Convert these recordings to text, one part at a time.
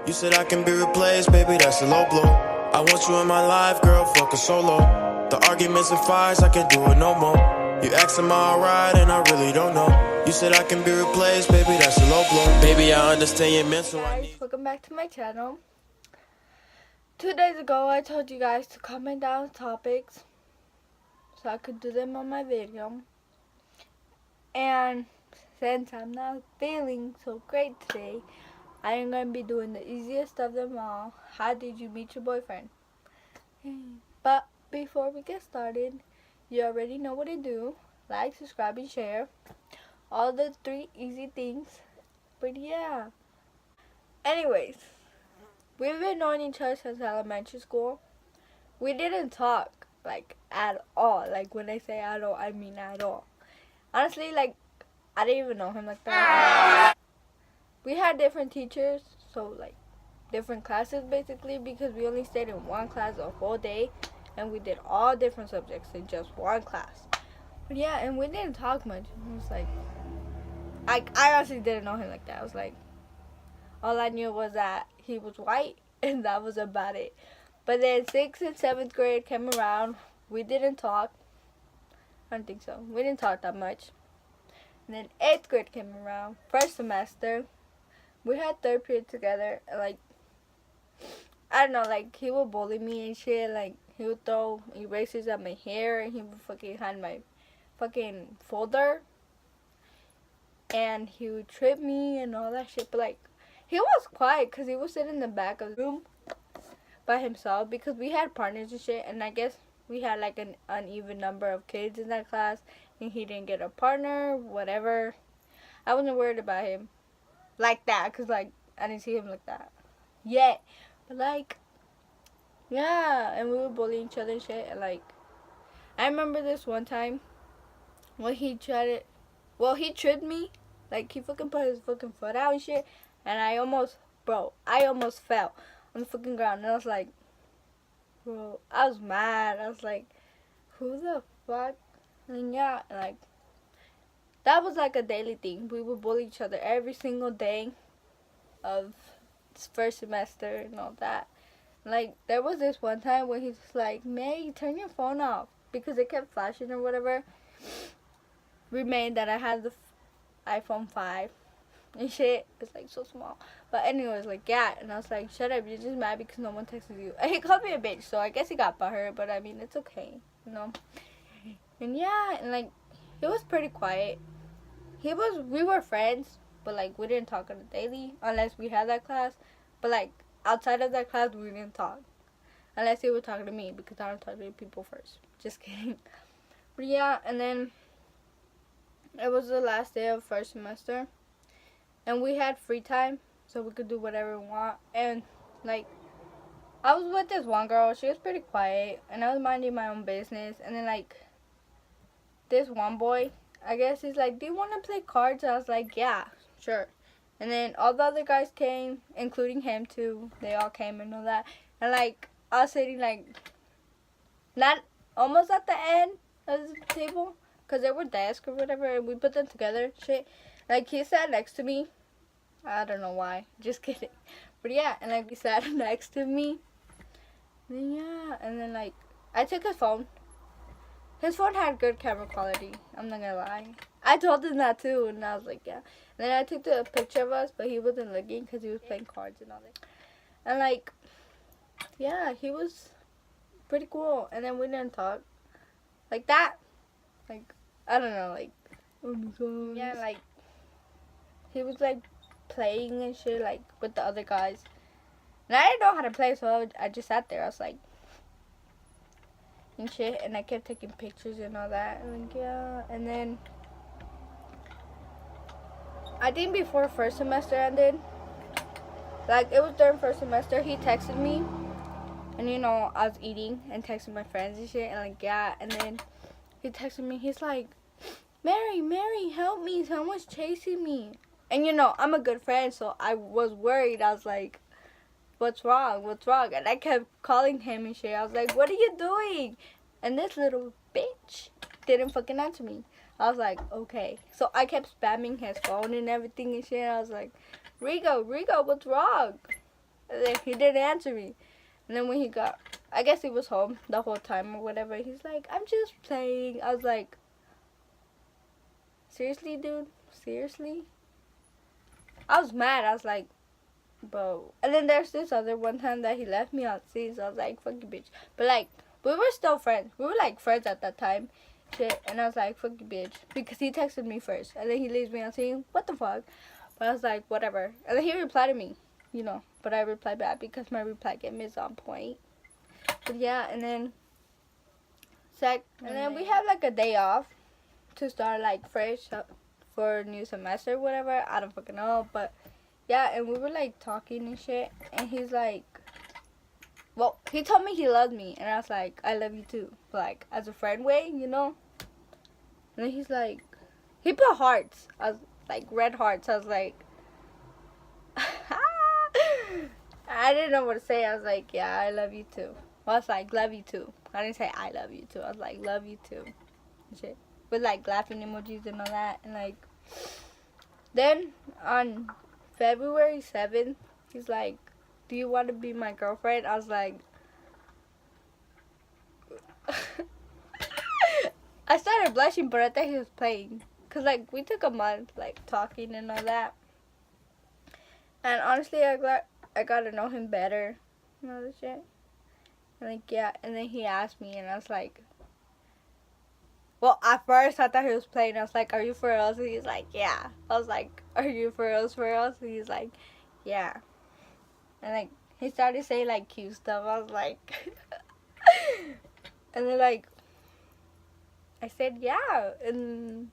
You said I can be replaced, baby, that's a low blow. I want you in my life, girl, fuck a solo. The arguments and fights, I can't do it no more. You ask am I alright, and I really don't know. You said I can be replaced, baby, that's a low blow. Baby, I understand your mental. Guys, welcome back to my channel. 2 days ago, I told you guys to comment down topics so I could do them on my video. And since I'm not feeling so great today, I am going to be doing the easiest of them all. How did you meet your boyfriend? But before we get started, you already know what to do. Like, subscribe, and share. All the 3 easy things. But yeah. Anyways, we've been knowing each other since elementary school. We didn't talk, like, at all. Like, when I say at all, I mean at all. Honestly, like, I didn't even know him like that. We had different teachers, so, like, different classes, basically, because we only stayed in one class a whole day, and we did all different subjects in just one class. But, yeah, and we didn't talk much. It was, like, I honestly didn't know him like that. I was, like, all I knew was that he was white, and that was about it. But then 6th and 7th grade came around. We didn't talk. I don't think so. We didn't talk that much. And then 8th grade came around. First semester, we had 3rd period together. And, like, I don't know, like, he would bully me and shit. Like, he would throw erasers at my hair, and he would fucking hide my fucking folder. And he would trip me and all that shit. But, like, he was quiet because he would sit in the back of the room by himself because we had partners and shit. And I guess we had, like, an uneven number of kids in that class. And he didn't get a partner, whatever. I wasn't worried about him like that because, like, I didn't see him like that yet. But, like, yeah. And we would bully each other and shit. And, like, I remember this one time when he tripped me. Like, he fucking put his fucking foot out and shit. And I almost fell on the fucking ground. And I was like, bro, I was mad. I was like, who the fuck? And yeah, like, that was like a daily thing. We would bully each other every single day of this first semester and all that. Like, there was this one time when he's like, May, turn your phone off. Because it kept flashing or whatever. Remained that I had the iPhone 5 and shit. It's like so small. But anyways, like, yeah. And I was like, shut up, you're just mad because no one texted you. And he called me a bitch, so I guess he got butthurt. But I mean, it's okay, you know. And yeah, and like, he was pretty quiet. We were friends, but like, we didn't talk on a daily unless we had that class. But like, outside of that class, we didn't talk. Unless he was talking to me, because I don't talk to people first. Just kidding. But yeah, and then it was the last day of first semester. And we had free time, so we could do whatever we want. And like, I was with this one girl. She was pretty quiet, and I was minding my own business. And then like, this one boy, I guess he's like, do you want to play cards? I was like, yeah, sure. And then all the other guys came, including him too. They all came and all that. And like, I was sitting like, not almost at the end of the table, because they were desks or whatever, and we put them together, shit. Like, he sat next to me. I don't know why. Just kidding. But yeah, and like, he sat next to me. And yeah, and then like, I took his phone. His phone had good camera quality. I'm not gonna lie. I told him that too, and I was like, yeah. And then I took the picture of us, but he wasn't looking because he was playing cards and all that. And like, yeah, he was pretty cool. And then we didn't talk like that. Like, I don't know, like, yeah, like, he was like playing and shit, like, with the other guys. And I didn't know how to play, so I just sat there. I was like, and shit, and I kept taking pictures and all that, and like, yeah. And then I think before first semester ended, like, it was during first semester, he texted me, and you know, I was eating and texting my friends and shit, and like, yeah. And then he texted me, he's like, Mary, help me, someone's chasing me. And you know, I'm a good friend, so I was worried. I was like, what's wrong? And I kept calling him and shit. I was like, what are you doing? And this little bitch didn't fucking answer me. I was like, okay. So I kept spamming his phone and everything and shit. I was like, Rigo, what's wrong? And then he didn't answer me. And then when he got, I guess he was home the whole time or whatever. He's like, I'm just playing. I was like, seriously, dude? Seriously? I was mad. I was like, bro. And then there's this other one time that he left me on scene. So I was like, fuck you, bitch. But like, we were still friends. We were like friends at that time. Shit. And I was like, fuck you, bitch. Because he texted me first. And then he leaves me on scene. What the fuck? But I was like, whatever. And then he replied to me, you know. But I replied back because my reply game is on point. But yeah, and then and then we have like a day off to start like fresh for new semester, whatever. I don't fucking know, but yeah, and we were like talking and shit, and he's like, well, he told me he loved me, and I was like, I love you too, like as a friend way, you know. And then he's like, he put hearts, I was like red hearts. I was like, I didn't know what to say. I was like, yeah, I love you too. Well, I was like, love you too. I didn't say I love you too. I was like, love you too. And shit. With like laughing emojis and all that. And like, then on February 7th, he's like, do you want to be my girlfriend? I was like, I started blushing, but I thought he was playing. Cause like, we took a month like talking and all that. And honestly, I got to know him better and all this shit. And like, yeah, and then he asked me, and I was like, well, at first I thought he was playing. I was like, are you for reals? And he's like, yeah. I was like, are you for reals, And he's like, yeah. And like, he started saying like cute stuff. I was like, and then like, I said, yeah. And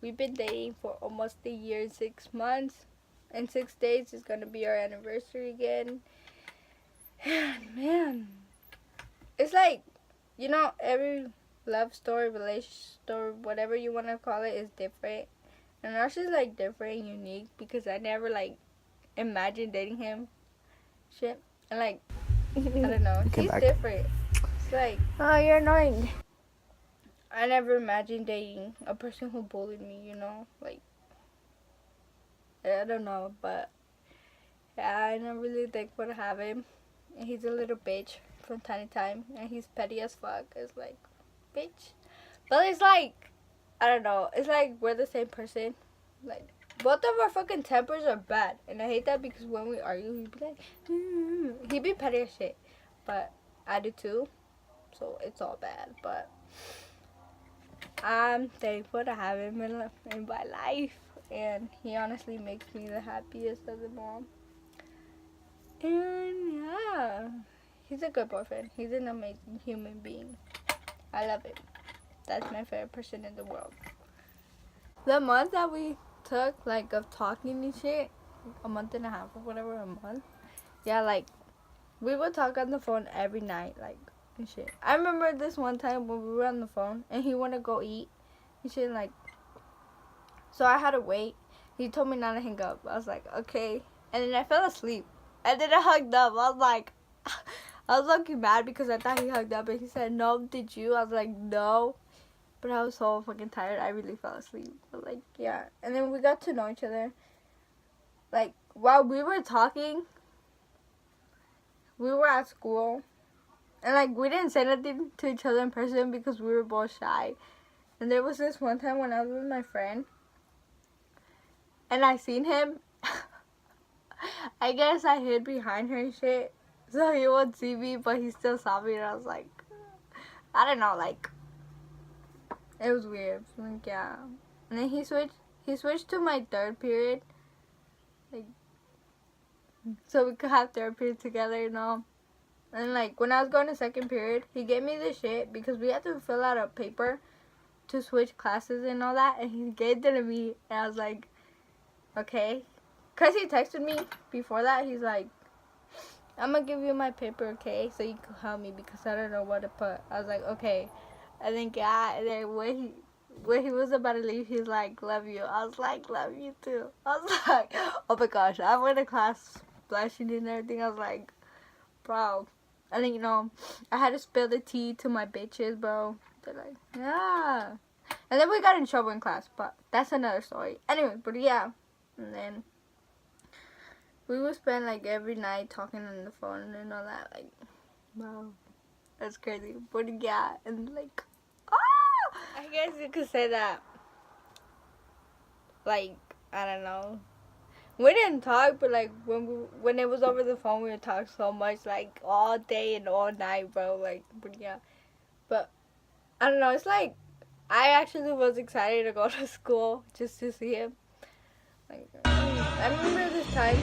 we've been dating for almost a year and 6 months. In 6 days, it's going to be our anniversary again. And man, it's like, you know, every love story, relationship story, whatever you want to call it, is different. And ours is like different and unique because I never like imagined dating him. Shit. And like, I don't know. He's different. It's like, Oh, you're annoying. I never imagined dating a person who bullied me, you know? Like, I don't know, but yeah, I never really think would have him. And he's a little bitch from time to time, and he's petty as fuck. It's like, bitch. But it's like, I don't know. It's like we're the same person. Like, both of our fucking tempers are bad, and I hate that because when we argue, he'd be like, he'd be petty as shit. But I do too, so it's all bad. But I'm thankful to have him in my life, and he honestly makes me the happiest of them all. And yeah, he's a good boyfriend. He's an amazing human being. I love him. That's my favorite person in the world. The month that we took, like, of talking and shit, a month and a half or whatever, a month. Yeah, like, we would talk on the phone every night, like, and shit. I remember this one time when we were on the phone, and he wanted to go eat and shit, like, so I had to wait. He told me not to hang up. I was like, okay. And then I fell asleep. And then I hugged up. I was like, I was looking mad because I thought he hugged up. And he said, no, did you? I was like, no. But I was so fucking tired. I really fell asleep. But like, yeah. And then we got to know each other. Like, while we were talking, we were at school. And like, we didn't say nothing to each other in person because we were both shy. And there was this one time when I was with my friend. And I seen him. I guess I hid behind her and shit, so he won't see me, but he still saw me, and I was like, I don't know, like, it was weird, like, yeah. And then he switched to my third period, like, so we could have third period together, you know. And like, when I was going to second period, he gave me this shit, because we had to fill out a paper to switch classes and all that, and he gave it to me, and I was like, okay. Because he texted me before that, he's like, I'm going to give you my paper, okay? So you can help me because I don't know what to put. I was like, okay. And then, yeah, and then when he was about to leave, he's like, love you. I was like, love you too. I was like, oh my gosh. I went to class blushing and everything. I was like, bro. And then, you know, I had to spill the tea to my bitches, bro. They're like, yeah. And then we got in trouble in class, but that's another story. Anyway, but yeah. And then we would spend like every night talking on the phone and all that. Like, wow, that's crazy. But yeah, and like, I guess you could say that. Like, I don't know. We didn't talk, but like when it was over the phone, we would talk so much, like all day and all night, bro. Like, but yeah, but I don't know. It's like I actually was excited to go to school just to see him. Like, I remember this time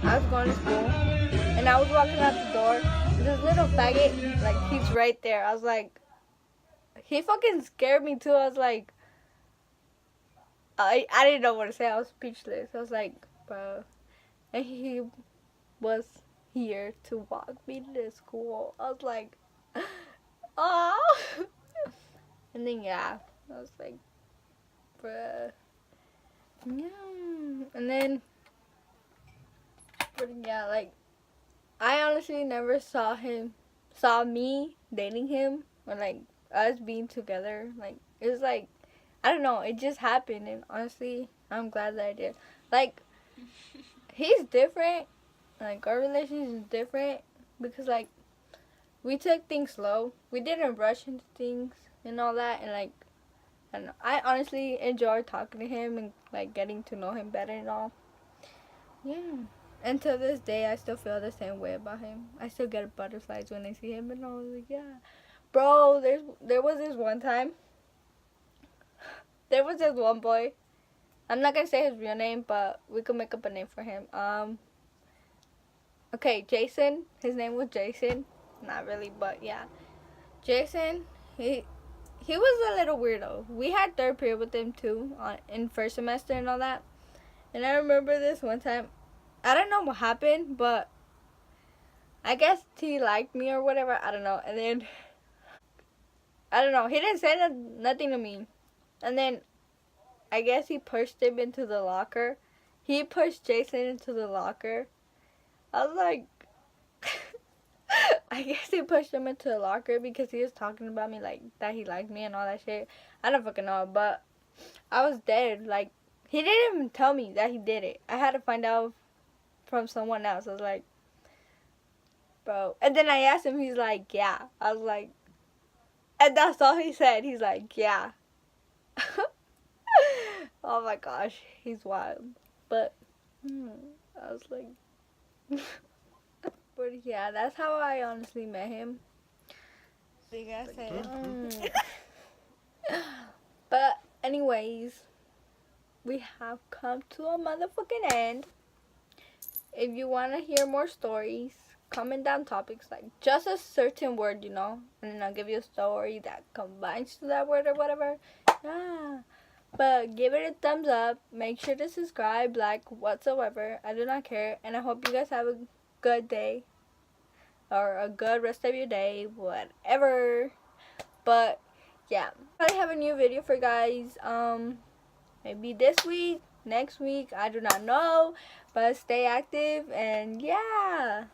I was going to school and I was walking out the door. And this little faggot, like, he's right there. I was like, he fucking scared me too. I was like, I didn't know what to say. I was speechless. I was like, bro. And he was here to walk me to school. I was like, oh. And then, yeah, I was like, bruh. Yeah. And then, but yeah, like, I honestly never saw me dating him, or like us being together. Like, it was like, I don't know, it just happened, and honestly, I'm glad that I did. Like, he's different. Like, our relationship is different because, like, we took things slow. We didn't rush into things and all that, and like, I don't know. I honestly enjoy talking to him and like getting to know him better and all. Yeah. And to this day, I still feel the same way about him. I still get butterflies when I see him, and I was like, yeah, bro. There was this one time. There was this one boy. I'm not gonna say his real name, but we could make up a name for him. Okay, Jason. His name was Jason. Not really, but yeah, Jason. He was a little weirdo. We had third period with him too, in first semester and all that. And I remember this one time. I don't know what happened, but I guess he liked me or whatever. I don't know. And then, I don't know. He didn't say nothing to me. And then, I guess he pushed him into the locker. He pushed Jason into the locker. I was like, I guess he pushed him into the locker because he was talking about me, like, that he liked me and all that shit. I don't fucking know, but I was dead. Like, he didn't even tell me that he did it. I had to find out from someone else. I was like, bro. And then I asked him, he's like, yeah. I was like, and that's all he said. He's like, yeah. Oh my gosh, he's wild. But, I was like, but yeah, that's how I honestly met him. So you guys say, But anyways, we have come to a motherfucking end. If you want to hear more stories, comment down topics, like just a certain word, and then I'll give you a story that combines to that word or whatever. Yeah. But give it a thumbs up. Make sure to subscribe, like, whatsoever. I do not care. And I hope you guys have a good day. Or a good rest of your day. Whatever. But, yeah. I have a new video for you guys. Maybe this week, next week. I do not know. But stay active. And, yeah.